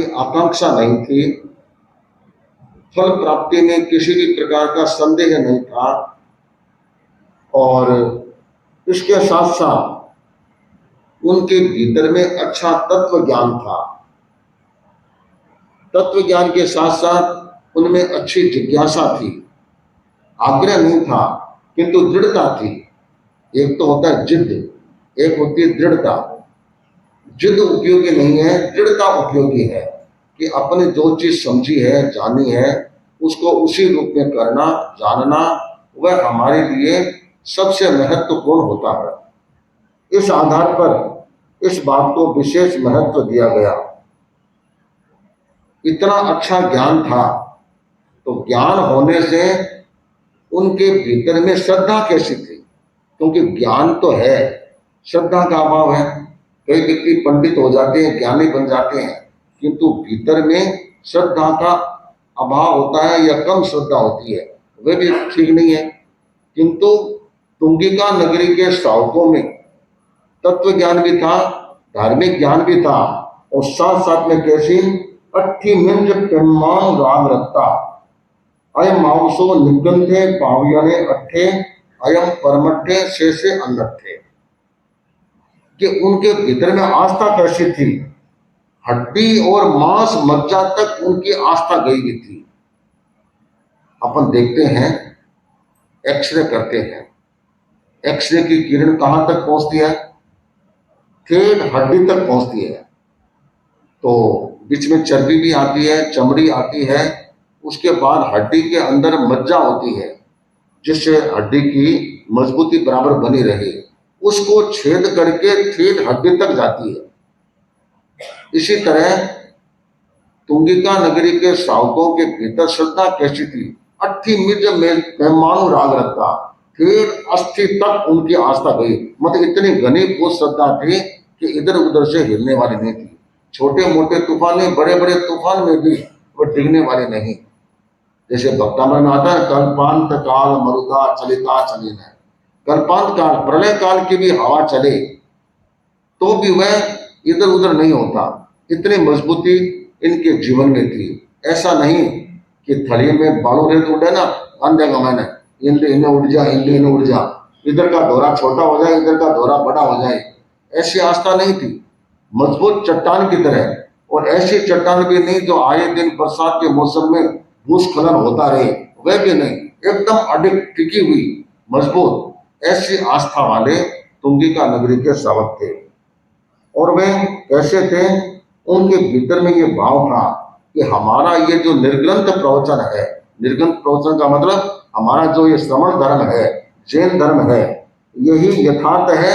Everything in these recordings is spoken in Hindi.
आकांक्षा नहीं थी, फल प्राप्ति में किसी भी प्रकार का संदेह नहीं था, और इसके साथ साथ उनके भीतर में अच्छा तत्व ज्ञान था। तत्व ज्ञान के साथ साथ उनमें अच्छी जिज्ञासा थी। आग्रह नहीं था किंतु दृढ़ता थी। एक तो होता है जिद, एक होती है दृढ़ता। जिद उपयोगी नहीं है, दृढ़ता उपयोगी है कि अपने जो चीज समझी है, जानी है, उसको उसी रूप में करना, जानना, वह हमारे लिए सबसे महत्वपूर्ण होता है। इस आधार पर इस बात को विशेष महत्व दिया गया। इतना अच्छा ज्ञान था, तो ज्ञान होने से उनके भीतर में श्रद्धा कैसी थी? क्योंकि ज्ञान तो है, श्रद्धा का अभाव है। कई व्यक्ति पंडित हो जाते हैं, ज्ञानी बन जाते हैं, किंतु भीतर में श्रद्धा का अभाव होता है या कम श्रद्धा होती है, वह भी ठीक नहीं है। किंतु तुंगिका नगरी के श्रावकों में तत्व ज्ञान भी था, धार्मिक ज्ञान भी था, और साथ साथ में कैसी अट्ठी मिंज पेम्मांग राग रखता अयम मांसो निगंधे पावयने अट्ठे अयम परमट्ठे शेषे अन्नट्ठे, कि उनके भीतर में आस्था कैसी थी। हड्डी और मांस मज्जा तक उनकी आस्था गई हुई थी। अपन देखते हैं, एक्सरे करते हैं, एक्सरे की किरण कहां तक पहुंचती है? ठेठ हड्डी तक पहुंचती है। तो बीच में चर्बी भी आती है, चमड़ी आती है, उसके बाद हड्डी के अंदर मज्जा होती है, जिससे हड्डी की मजबूती बराबर बनी रहे। उसको छेद करके ठेठ हड्डी तक जाती है। इसी तरह तुंगिका नगरी के श्रावकों के भीतर श्रद्धा कैसी थी? अट्ठी मिज मेहमानु राग रखता, फिर अस्थि तक उनकी आस्था गई। मतलब इतनी घनीभूत श्रद्धा थी कि इधर उधर से हिलने वाली नहीं थी। छोटे मोटे तूफान नहीं, बड़े बड़े तूफान में भी वो डिगने वाले नहीं। जैसे भक्तामृत में आता है, कल्पांत काल मरुदा चलिता चली न। कल्पांत काल, प्रलय काल की भी हवा चले तो भी वह इधर उधर नहीं होता। इतनी मजबूती इनके जीवन में थी। ऐसा नहीं कि थली में बालू रेत उड़े ना, अंधेगा मैंने इन्हें उड़ जा, इन्हें उड़ जा, इधर का दौरा छोटा हो जाए, इधर का दौरा बड़ा हो जाए, ऐसी आस्था नहीं थी। मजबूत चट्टान की तरह, और ऐसी चट्टान भी नहीं जो आए दिन बरसात के मौसम में भूस्खलन होता रहे, वह भी नहीं, एकदम अडिग टिकी हुई मजबूत। ऐसी आस्था वाले तुंगिका नगरी के श्रावक थे। और वे कैसे थे? उनके भीतर में ये भाव था कि हमारा ये जो निर्ग्रंथ प्रवचन है, निर्ग्रंथ प्रवचन का मतलब हमारा जो ये श्रमण धर्म है, जैन धर्म है, यही यथार्थ है,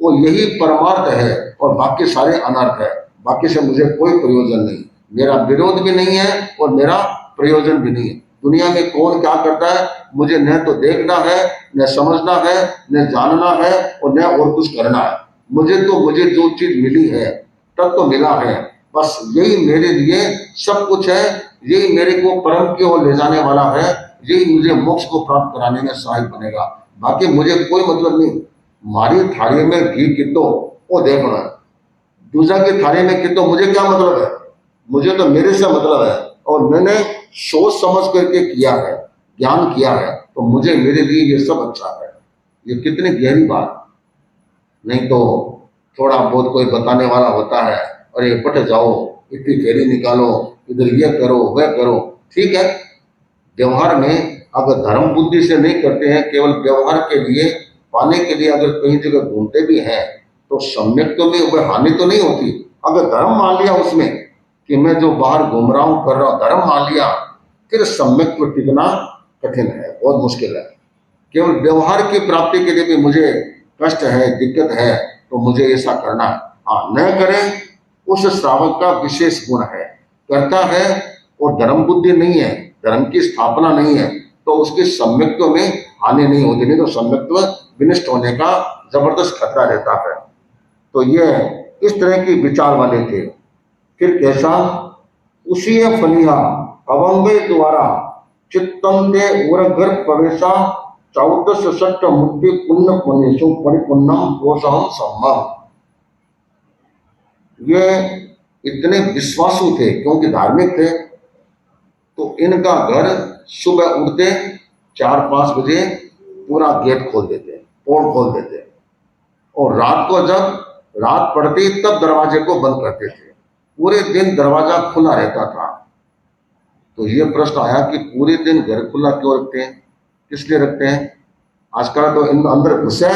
वो यही परमार्थ है, और बाकी सारे अनर्थ है। बाकी से मुझे कोई प्रयोजन नहीं, मेरा विरोध भी नहीं है और मेरा प्रयोजन भी नहीं है। दुनिया में कौन क्या करता है मुझे न तो देखना है, न समझना है, न जानना है, और न और कुछ करना है। मुझे जो चीज मिली है तब तो मिला है, बस यही मेरे लिए सब कुछ है, यही मेरे को परम की ओर ले जाने वाला है, यही मुझे मोक्ष को प्राप्त कराने में सहायक बनेगा। बाकी मुझे कोई मतलब नहीं। मारी थाली में घी कितो वो देखना, दूसरा की थाली में कितो मुझे क्या मतलब है? मुझे तो मेरे से मतलब है, और मैंने सोच समझ करके किया है, ज्ञान किया है, तो मुझे मेरे लिए ये सब अच्छा है। ये कितनी गहरी बात। नहीं तो थोड़ा बहुत कोई बताने वाला होता है, अरे पट जाओ, इतनी फेरी निकालो, इधर ये करो वह करो, ठीक है। व्यवहार में अगर धर्म बुद्धि से नहीं करते हैं, केवल व्यवहार के लिए पाने के लिए अगर कहीं जगह घूमते भी हैं, तो सम्यक तो भी वह हानि तो नहीं होती। अगर धर्म मान लिया उसमें कि मैं जो बाहर घूम रहा हूँ कर रहा हूँ, धर्म मान लिया, फिर सम्यक को टिकना कठिन है, बहुत मुश्किल है। केवल व्यवहार की प्राप्ति के लिए भी मुझे कष्ट है, दिक्कत है, तो मुझे ऐसा करना है, हाँ न करें, उस श्रावक का विशेष गुण है, करता है, और धर्म बुद्धि नहीं है, धर्म की स्थापना नहीं है, तो उसके सम्यक्त्व में हानि नहीं होती। नहीं तो सम्यक्त्व विनष्ट होने का जबरदस्त खतरा रहता है। तो ये इस तरह की विचार वाले थे। फिर कैसा? उसी फलिया अवंगे द्वारा चित्तम के उरगर प्रवेशा 14 सट्ट मुक्ति पुण्य पुण्यसु परिपुण्यम दोषम सम्भव। ये इतने विश्वासु थे क्योंकि धार्मिक थे, तो इनका घर सुबह उठते 4-5 बजे पूरा गेट खोल देते, पोर्ट खोल देते, और रात को जब रात पड़ती तब दरवाजे को बंद करते थे। पूरे दिन दरवाजा खुला रहता था। तो ये प्रश्न आया कि पूरे दिन घर खुला क्यों रखते हैं, किस लिए रखते हैं? आजकल तो इन अंदर घुसे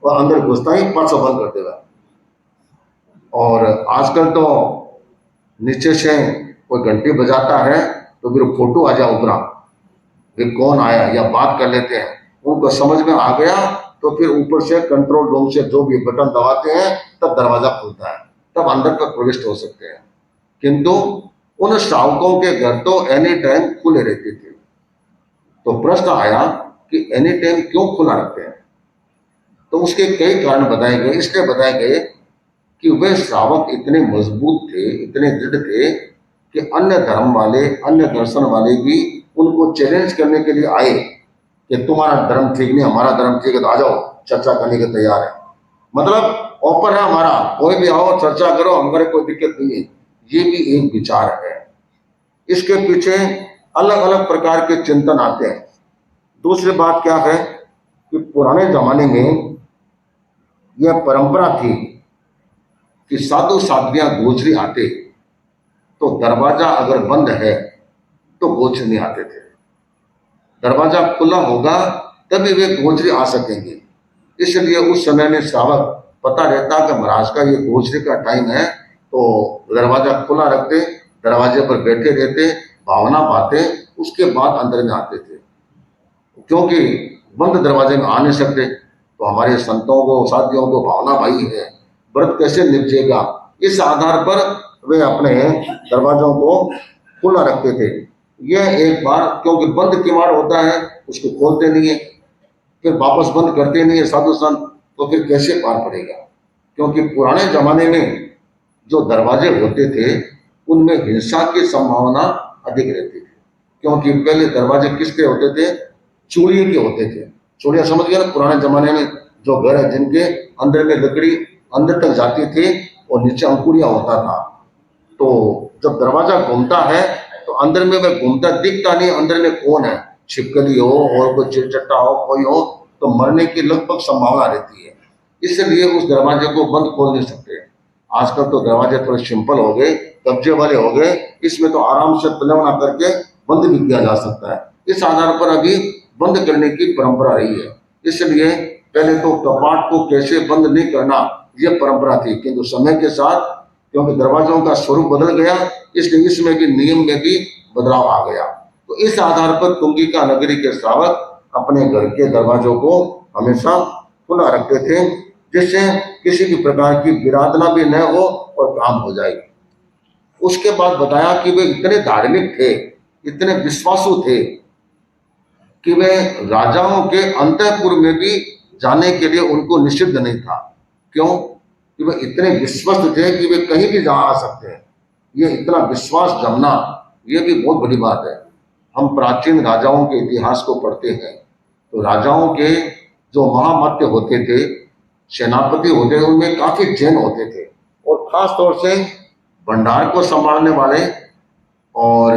और अंदर घुसता ही परसों बंद कर देगा। और आजकल तो नीचे से कोई घंटी बजाता है तो फिर फोटो आ जाए ऊपर, फिर कौन आया या बात कर लेते हैं। उनको समझ में आ गया तो फिर ऊपर से कंट्रोल रूम से जो भी बटन दबाते हैं तब दरवाजा खुलता है, तब अंदर तक प्रविष्ट हो सकते हैं। किंतु उन श्रावकों के घर तो एनी टाइम खुले रहते थे। तो प्रश्न आया कि एनी टाइम क्यों खुला रखते हैं? तो उसके कई कारण बताए गए। इसलिए बताए गए कि वे श्रावक इतने मजबूत थे, इतने दृढ़ थे कि अन्य धर्म वाले, अन्य दर्शन वाले भी उनको चैलेंज करने के लिए आए कि तुम्हारा धर्म ठीक नहीं, हमारा धर्म ठीक है, तो आ जाओ, चर्चा करने के तैयार है। मतलब ओपन है हमारा, कोई भी आओ, चर्चा करो, हमारे कोई दिक्कत नहीं है। ये भी एक विचार है। इसके पीछे अलग अलग प्रकार के चिंतन आते हैं। दूसरी बात क्या है कि पुराने जमाने में यह परंपरा थी कि साधु साध्वियां गोचरी आते तो दरवाजा अगर बंद है तो गोचरी नहीं आते थे। दरवाजा खुला होगा तभी वे गोचरी आ सकेंगे। इसलिए उस समय में श्रावक पता रहता कि महाराज का ये गोचरी का टाइम है, तो दरवाजा खुला रखते, दरवाजे पर बैठे रहते, भावना पाते, उसके बाद अंदर में आते थे। क्योंकि बंद दरवाजे में आ नहीं सकते, तो हमारे संतों को, साथियों को भावना भाई है, व्रत कैसे निपजेगा, इस आधार पर वे अपने दरवाजों को खुला रखते थे। यह एक बार, क्योंकि बंद किवाड़ होता है उसको खोलते नहीं है, फिर वापस बंद करते नहीं है साधु संत, तो फिर कैसे पार पड़ेगा? क्योंकि पुराने जमाने में जो दरवाजे होते थे उनमें हिंसा की संभावना अधिक रहती थी। क्योंकि पहले दरवाजे किसके होते थे? चूड़ियों के होते थे। चूड़िया समझ गया ना? पुराने जमाने में जो घर है जिनके अंदर में लकड़ी अंदर तक जाती थी और नीचे अंकुरिया होता था, तो जब दरवाजा घूमता है तो अंदर में वह घूमता दिखता नहीं अंदर में कौन है, छिपकली हो और कोई चिड़चट्टा हो, कोई हो, तो मरने की लगभग संभावना रहती है। इसलिए उस दरवाजे को बंद खोल नहीं सकते। आजकल तो दरवाजे थोड़े सिंपल हो गए, कब्जे वाले हो गए, इसमें तो आराम से पलवना करके बंद भी किया जा सकता है। इस आधार पर अभी बंद करने की परंपरा रही है। इसलिए पहले तो कपाट को कैसे बंद नहीं करना यह परंपरा थी, किंतु समय के साथ क्योंकि दरवाजों का स्वरूप बदल गया, इसलिए इसमें भी नियम में भी बदलाव आ गया। तो इस आधार पर तुंगिका नगरी के श्रावक अपने घर के दरवाजों को हमेशा खुला रखते थे, जिससे किसी भी प्रकार की विराधना भी न हो और काम हो जाए। उसके बाद बताया कि वे इतने धार्मिक थे, इतने विश्वासु थे कि वे राजाओं के अंतःपुर में भी जाने के लिए उनको निषिद्ध नहीं था। क्यों? कि वे इतने विश्वस्त थे कि वे कहीं भी जा आ सकते हैं। ये इतना विश्वास जमना, ये भी बहुत बड़ी बात है। हम प्राचीन राजाओं के इतिहास को पढ़ते हैं तो राजाओं के जो महामत्य होते थे, सेनापति होते थे, उनमें काफी जैन होते थे, और खास तौर से भंडार को संभालने वाले और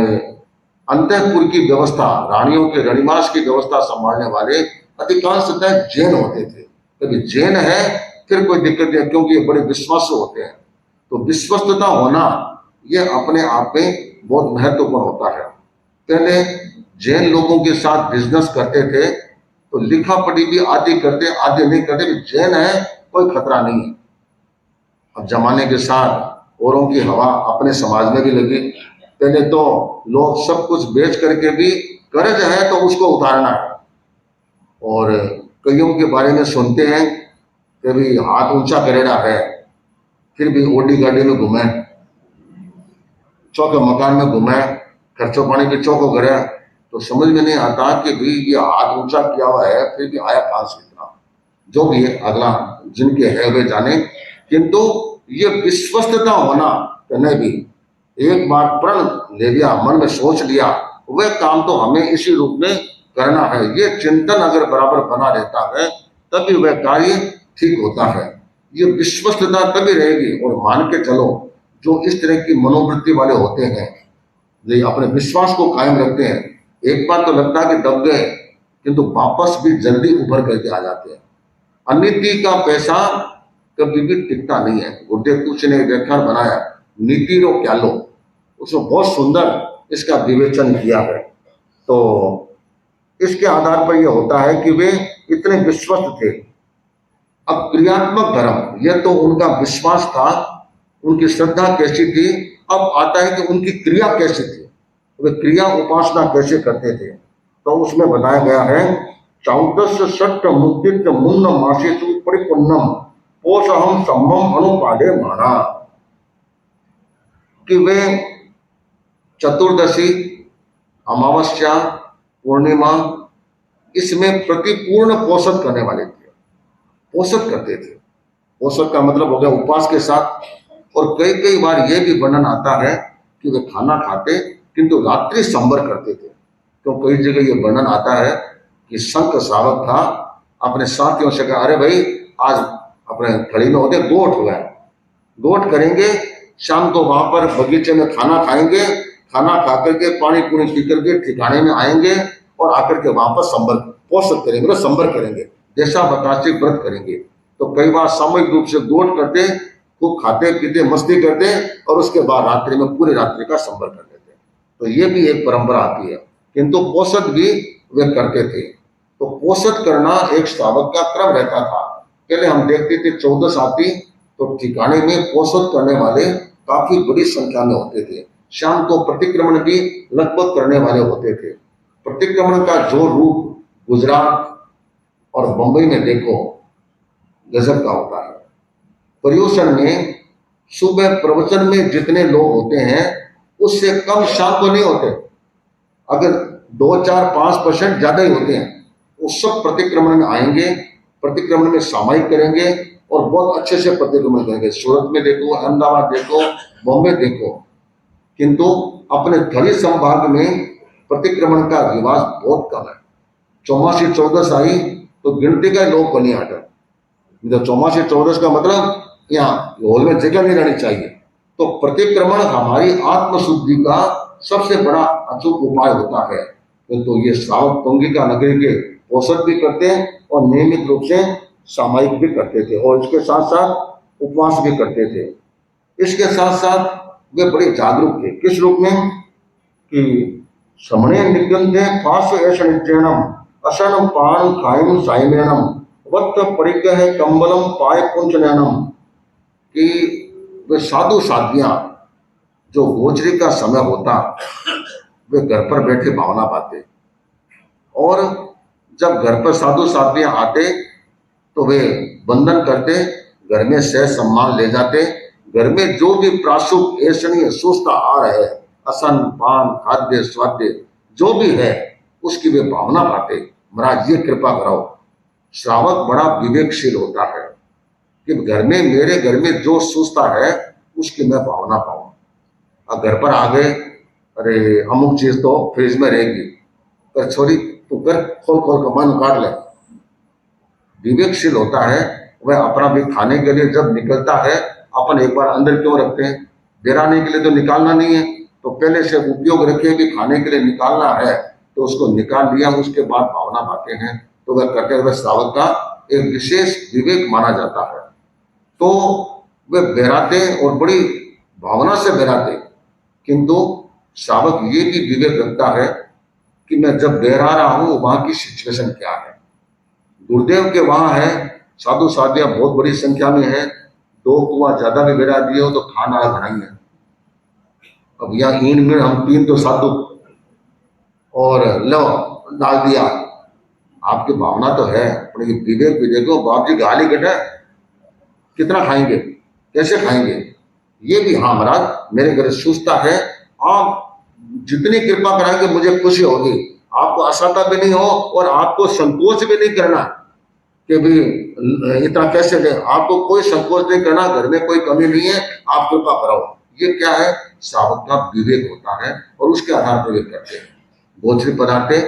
अंतःपुर की व्यवस्था, रानियों के रनिवास की व्यवस्था संभालने वाले अधिकांशतः जैन होते थे। कभी जैन है फिर कोई दिक्कत नहीं, क्योंकि ये बड़े विश्वासु होते हैं। तो विश्वस्तता होना यह अपने आप में बहुत महत्वपूर्ण होता है। पहले जैन लोगों के साथ बिजनेस करते थे तो लिखा पढ़ी भी आधी करते आधे नहीं करते, जैन है कोई खतरा नहीं है। अब जमाने के साथ औरों की हवा अपने समाज में भी लगी। पहले तो लोग सब कुछ बेच करके भी कर्ज है तो उसको उतारना है, और कईयों के बारे में सुनते हैं कि भी हाथ ऊंचा करेड़ा है, फिर भी ओडी गाड़ी में घूमे, चौके मकान में घूमे, खर्चो पानी के चौको करे, तो समझ में नहीं आता कि भी ये हाथ ऊंचा किया हुआ है फिर भी आया कहां से इतना। जो भी है अगला जिनके है वे जाने, किंतु ये विश्वस्तता होना कहने भी एक बार प्रण ले लिया, मन में सोच लिया, वह काम तो हमें इसी रूप में करना है, ये चिंतन अगर बराबर बना रहता है तभी वह कार्य ठीक होता है। ये विश्वस्तता तभी रहेगी। और मान के चलो जो इस तरह की मनोवृत्ति वाले होते हैं, जो अपने विश्वास को कायम रखते हैं, एक बार तो लगता है कि दब गए, किंतु वापस भी जल्दी उभर करके आ जाते हैं। अनीति का पैसा कभी भी टिकता नहीं है। गुरुदेव तुलसी ने एक व्याख्यान बनाया, नीति रो क्या लो, उसमें बहुत सुंदर इसका विवेचन किया है। तो इसके आधार पर यह होता है कि वे इतने विश्वस्त थे। अब क्रियात्मक धर्म, यह तो उनका विश्वास था, उनकी श्रद्धा कैसी थी। अब आता है कि उनकी क्रिया कैसी थी, वे क्रिया उपासना कैसे करते थे। तो उसमें बताया गया है, चौदस सट्ट मुद्दित मुन्न मासेसु परिपुन्नम पोषहम सम्मम अनुपादे माना, कि वे चतुर्दशी, अमावस्या, पूर्णिमा, इसमें प्रतिपूर्ण पोषण करने वाले थे, पोषण करते थे। पोषण का मतलब हो गया उपवास के साथ। और कई कई बार यह भी वर्णन आता है कि वे खाना खाते किंतु रात्रि संबर करते थे। तो कई जगह ये वर्णन आता है कि संत श्रावक था, अपने साथियों से कहा, अरे भाई आज अपने खड़ी में होते गोठ हुआ है, गोठ करेंगे, शाम को वहां पर बगीचे में खाना खाएंगे, खाना खा करके पानी पूरी पी करके ठिकाने में आएंगे और आकर के वापस संबर पोषण करेंगे, मतलब संबर करेंगे, जैसा बतासी व्रत करेंगे। तो कई बार सामूहिक रूप से गोठ करते, खूब खाते पीते मस्ती करते और उसके बाद रात्रि में पूरी रात्रि का संबर कर लेते। तो ये भी एक परंपरा आती है, किंतु पोषण भी वे करते थे। तो पोषण करना एक श्रावक का क्रम रहता था। पहले हम देखते थे 14 आती तो ठिकाने में पोषण करने वाले काफी बड़ी संख्या में होते थे। शाम को प्रतिक्रमण भी लगभग करने वाले होते थे। प्रतिक्रमण का जो रूप गुजरात और बंबई में देखो गजब का होता है। पर्यूषण में सुबह प्रवचन में जितने लोग होते हैं उससे कम शाम को नहीं होते। अगर 2-4-5% ज्यादा ही होते हैं। वो सब प्रतिक्रमण में आएंगे, प्रतिक्रमण में सामायिक करेंगे और बहुत अच्छे से प्रतिक्रमण करेंगे। सूरत में देखो, अहमदाबाद देखो, बॉम्बे देखो। किंतु अपने थली संभाग में प्रतिक्रमण का रिवाज बहुत कम है। चौमासी चौदस आई तो गिनती का लोग को नहीं आता। चौमासी चौदस का मतलब यहाँ हॉल में जगह नहीं रहनी चाहिए। तो प्रतिक्रमण हमारी आत्मशुद्धि का सबसे बड़ा अचूक उपाय होता है। तो ये श्रावक पंगिका नगरी के पोषण भी करते हैं और नियमित रूप से सामायिक भी करते थे और इसके साथ साथ उपवास भी करते थे। इसके साथ साथ वे बड़े जागरूक थे। किस रूप में कि समणे निगंधे फास ऐश नित्यनम असन पान खायम साइमेनम वक्त परिग्रह कंबलम पाय पुंचनयनम, कि वे साधु साधियां जो गोचरी का समय होता वे घर पर बैठे भावना पाते और जब घर पर साधु साधियां आते तो वे बंधन करते, घर में सह सम्मान ले जाते। घर में जो भी प्राशुक ऐसनीय सुस्ता आ रहे, असन पान खाद्य स्वाद्य जो भी है उसकी वे भावना पाते। महाराज ये कृपा कराओ। श्रावक बड़ा विवेकशील होता है कि घर में, मेरे घर में जो सुस्ता है उसकी मैं भावना पाऊं। अब घर पर आ गए, अरे अमुक चीज तो फ्रिज में रहेगी, पर छोरी तू कर खोल खोल कर मन काट ले। विवेकशील होता है वह अपना भी खाने के लिए जब निकलता है, अपन एक बार अंदर क्यों रखते हैं, बेराने के लिए तो निकालना नहीं है, तो पहले से उपयोग रखे भी खाने के लिए निकालना है तो उसको निकाल लिया, उसके बाद भावना पाते हैं। तो वह करते हुए श्रावक का एक विशेष विवेक माना जाता है। तो वे बहराते और बड़ी भावना से बहराते, किंतु श्रावक ये भी विवेक रखता है कि मैं जब बहरा रहा हूं वहां की सिचुएशन क्या है। गुरुदेव के वहां है, साधु साधियां बहुत बड़ी संख्या में है, 2 कुआं ज्यादा भी बहरा दिए हो तो खाना बनाई है। अब यहाँ ईन में हम 3 तो साधु और लो डाल दिया। आपकी भावना तो है, पर ये विवेक भी देखो। बाप जी गाली कटे, कितना खाएंगे, कैसे खाएंगे, ये भी हाँ महाराज मेरे घर सुस्ता है, आप जितनी कृपा कराएंगे मुझे खुशी होगी। आपको असहता भी नहीं हो और आपको संकोच भी नहीं करना कि भी इतना कैसे दे, आपको कोई संकोच नहीं करना, घर में कोई कमी नहीं है, आप कृपा कराओ। ये क्या है, श्रावक का विवेक होता है और उसके आधार पर वे करते हैं। गोचरी बनाते,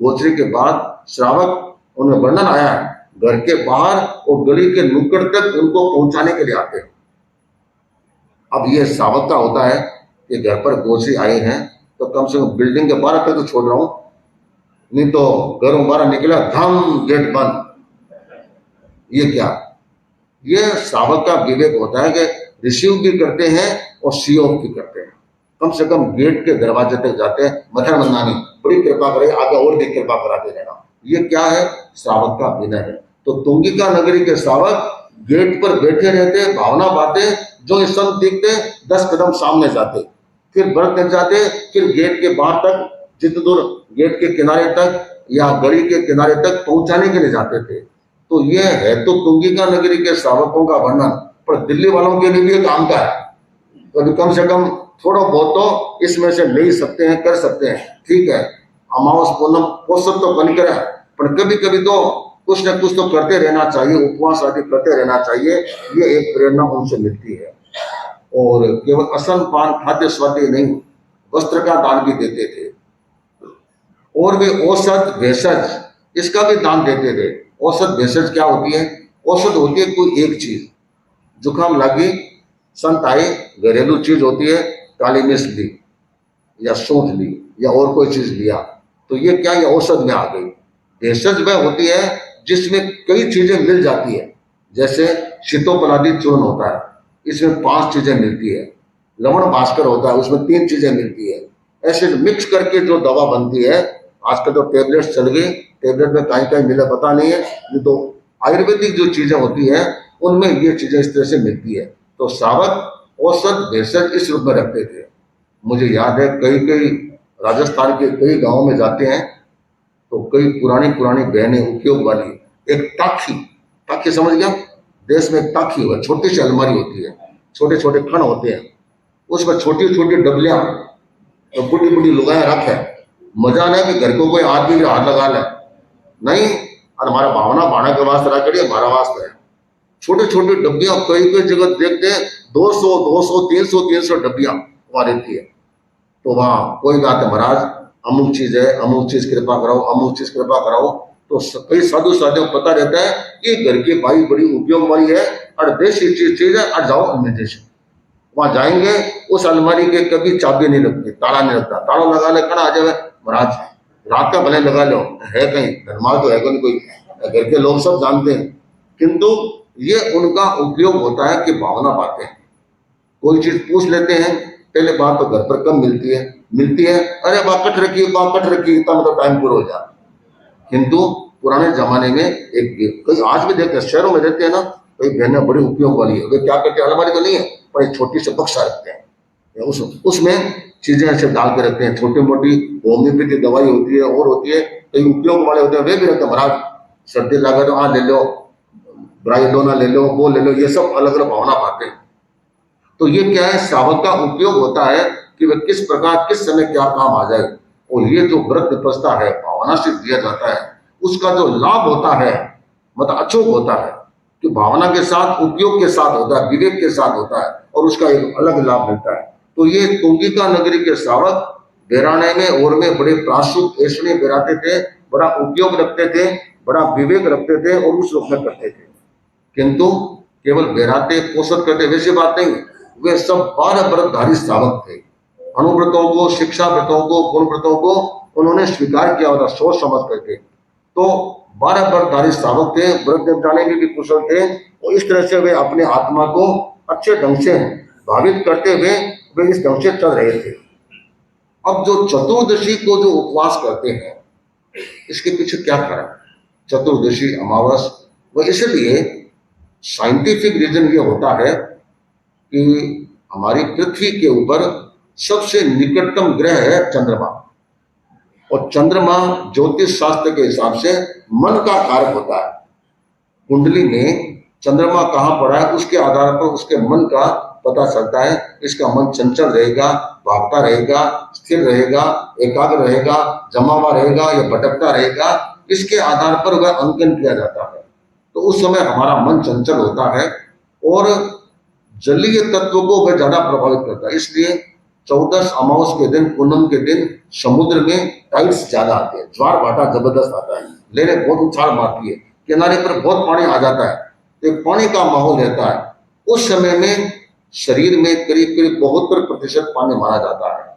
गोचरी के बाद श्रावक, उन्हें वर्णन आया है, घर के बाहर और गली के नुक्कड़ तक उनको पहुंचाने के लिए आते हैं। अब ये सावक का होता है कि घर पर गोसी आए हैं तो कम से कम बिल्डिंग के 12 तक तो छोड़ रहा हूं, नहीं तो घरों बाहर निकला धम गेट बंद। ये क्या? ये सावक का विवेक होता है कि रिसीव भी करते हैं और सी ऑफ भी करते हैं। कम से कम गेट के दरवाजे तक जाते हैं, मथर मंदानी बड़ी कृपा करे, आगे और भी कृपा कराते रहना। ये क्या है? सावक का विनय है। तो तुंगिका नगरी के सावक गेट पर बैठे रहते, भावना बातें, जो संत दिखते 10 कदम सामने जाते, फिर व्रत कर जाते, फिर गेट के बाहर तक, जितने दूर गेट के किनारे तक या गली के किनारे तक पहुंचाने के लिए जाते थे। तो ये है तो तुंगिका नगरी के सावकों का वर्णन, पर दिल्ली वालों के लिए भी काम का है। तो कम से कम थोड़ा बहुत तो इसमें से ले ही सकते हैं, कर सकते हैं, ठीक है। अमावस पूर्णम पोषक तो बन करे, पर कभी कभी तो कुछ न कुछ तो करते रहना चाहिए, उपवास आदि करते रहना चाहिए। ये एक प्रेरणा उनसे मिलती है। और केवल असन पान खाद्य स्वाद्य नहीं, वस्त्र का दान भी देते थे, और वे औषध भेषज इसका भी दान देते थे। औषध भेषज क्या होती है? औषध होती है कोई एक चीज, जुकाम लगी, संत आए, घरेलू चीज होती है, काली मिर्च ली या सूंठ ली या और कोई चीज लिया, तो ये क्या? ये औषध में आ गई। भेषज वह होती है जिसमें कई चीजें मिल जाती है, जैसे शीतोपलादी चूर्ण होता है, इसमें 5 चीजें मिलती है। लवण भास्कर होता है, उसमें 3 चीजें मिलती है। ऐसे मिक्स करके जो दवा बनती है, आजकल तो टैबलेट्स चल गई, टैबलेट में कहीं कहीं मिला पता नहीं है, नहीं तो आयुर्वेदिक जो चीजें होती है उनमें ये चीजें इस तरह से मिलती है। तो सावक औषध भेषज इस रूप में रखते थे। मुझे याद है कई कई राजस्थान के कई गांवों में जाते हैं तो कई पुरानी पुरानी बहनें उपयोग वाली, एक ताखी, ताखी समझ गया? देश में एक ताखी हुआ, छोटी सी अलमारी होती है, छोटे छोटे खण होते हैं, उसमें छोटी छोटी डबलियां, तो बुढ़ी बुढ़ी लुगाएं रखे। मजा नहीं कि घर को कोई आदमी भी हाथ लगा ले, नहीं, और हमारा भावना भाड़ा के वास्ते रख करिए, हमारा वास्ते है। छोटे छोटे डब्बियां कई कई जगह देखते हैं, 200 200 300 300 डब्बियां वहां रहती है। तो वहां कोई बात है, महाराज अमुक चीज है, अमुक चीज कृपा कराओ, अमुक चीज कृपा कराओ। तो कई साधु साधियों को पता रहता है कि घर की भाई बड़ी उपयोग वाली है और देशी चीज है, और जाओ अन्य देश। वहां जाएंगे, उस अलमारी के कभी चाबी नहीं लगती, ताला नहीं लगता, ताला लगा ले खड़ा आ जाए, महाराज रात का भले लगा लो, है कहीं धनमाल तो है कोई, घर के लोग सब जानते हैं। किंतु ये उनका उपयोग होता है कि भावना बातें, कोई चीज पूछ लेते हैं, पहले बात तो घर पर कम मिलती है, अरे बाकट रखी इतना मतलब टाइम पूरा हो जाए। किंतु पुराने जमाने में एक कई आज भी देखते हैं, शहरों में रहते हैं ना, कई बहनें बड़ी उपयोग वाली है, वे क्या करते हैं, अलमारी तो नहीं है पर एक छोटी सी बक्सा रखते हैं, उसमें चीजें ऐसे डाल के रखते हैं, छोटी मोटी होम्योपैथी दवाई होती है और होती है, कई उपयोग वाले होते हैं, वे भी रखते हैं। महाराज सर्दी लगा तो ले लो, ब्राइडोना ले लो, वो ले लो, ये सब अलग अलग भावना पाते हैं। तो ये क्या है? सावक का उपयोग होता है कि वह किस प्रकार किस समय क्या काम आ जाए। और ये जो व्रत विपस्ता है, भावना से दिया जाता है, उसका जो लाभ होता है मतलब अचूक होता है, कि भावना के साथ उपयोग के साथ होता है, विवेक के साथ होता है, और उसका एक अलग लाभ मिलता है। तो ये तुंगिका नगरी के सावक बेराने में और में बड़े प्राशुद्ध ऐश्वर्य बेराते थे, बड़ा उपयोग रखते थे, बड़ा विवेक रखते थे और उस रूप में करते थे। किंतु केवल बेराते पोषण करते वैसी बात नहीं, वे सब 12 व्रतधारी सावक थे। अनुव्रतों को, शिक्षा व्रतों को, गुण व्रतों को उन्होंने स्वीकार किया होता सोच समझ करके। तो 12 व्रतधारी सावक थे, व्रत निपटाने में भी कुशल थे, और इस तरह से वे अपने आत्मा को अच्छे ढंग से भावित करते हुए वे इस ढंग से चल रहे थे। अब जो चतुर्दशी को जो उपवास करते हैं, इसके पीछे क्या कारण? चतुर्दशी अमावस, वो इसलिए साइंटिफिक रीजन ये होता है कि हमारी पृथ्वी के ऊपर सबसे निकटतम ग्रह है चंद्रमा, और चंद्रमा ज्योतिष शास्त्र के हिसाब से मन का कारक होता है। कुंडली में चंद्रमा कहाँ पड़ा है, उसके आधार पर उसके मन का पता चलता है। इसका मन चंचल रहेगा, भागता रहेगा, स्थिर रहेगा, एकाग्र रहेगा, जमा हुआ रहेगा या भटकता रहेगा, इसके आधार पर वह अंकन किया जाता है। तो उस समय हमारा मन चंचल होता है और जलीय तत्व को वह ज्यादा प्रभावित करता है। इसलिए 14 अमावस के दिन, पूनम के दिन समुद्र में टाइड्स ज्यादा आते हैं, ज्वार भाटा जबरदस्त आता है, लहरें बहुत उछाल मारती है, किनारे पर बहुत पानी आ जाता है, एक पानी का माहौल रहता है। उस समय में शरीर में करीब करीब 72% पानी माना जाता है,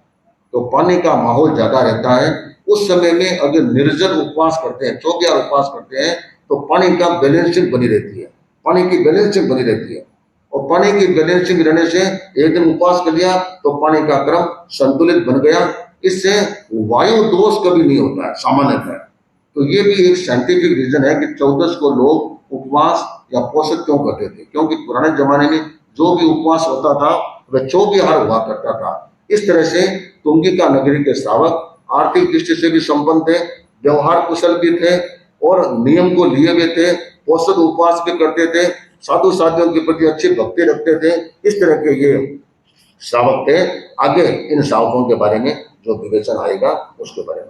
तो पानी का माहौल ज्यादा रहता है। उस समय में अगर निर्जल उपवास करते हैं, चौकिया उपवास करते हैं, तो पानी का बैलेंसिंग बनी रहती है, पानी की बैलेंसिंग बनी रहती है। और पानी की बैलेंसिंग रहने से एक दिन उपवास कर लिया तो पानी का क्रम संतुलित बन गया, इससे वायु दोष कभी नहीं होता है सामान्यतः। तो ये भी एक साइंटिफिक रीजन है कि 14 को लोग उपवास या पोषक क्यों करते थे, क्योंकि पुराने जमाने में जो भी उपवास होता था वह चौकिहार हुआ करता था। इस तरह से तुंगिका नगरी के श्रावक आर्थिक दृष्टि से भी संपन्न थे, व्यवहार कुशल भी थे और नियम को लिए हुए थे, पोषक उपवास भी करते थे, साधु साधियों के प्रति अच्छी भक्ति रखते थे। इस तरह के ये श्रावक थे। आगे इन श्रावकों के बारे में जो विवेचन आएगा उसके बारे में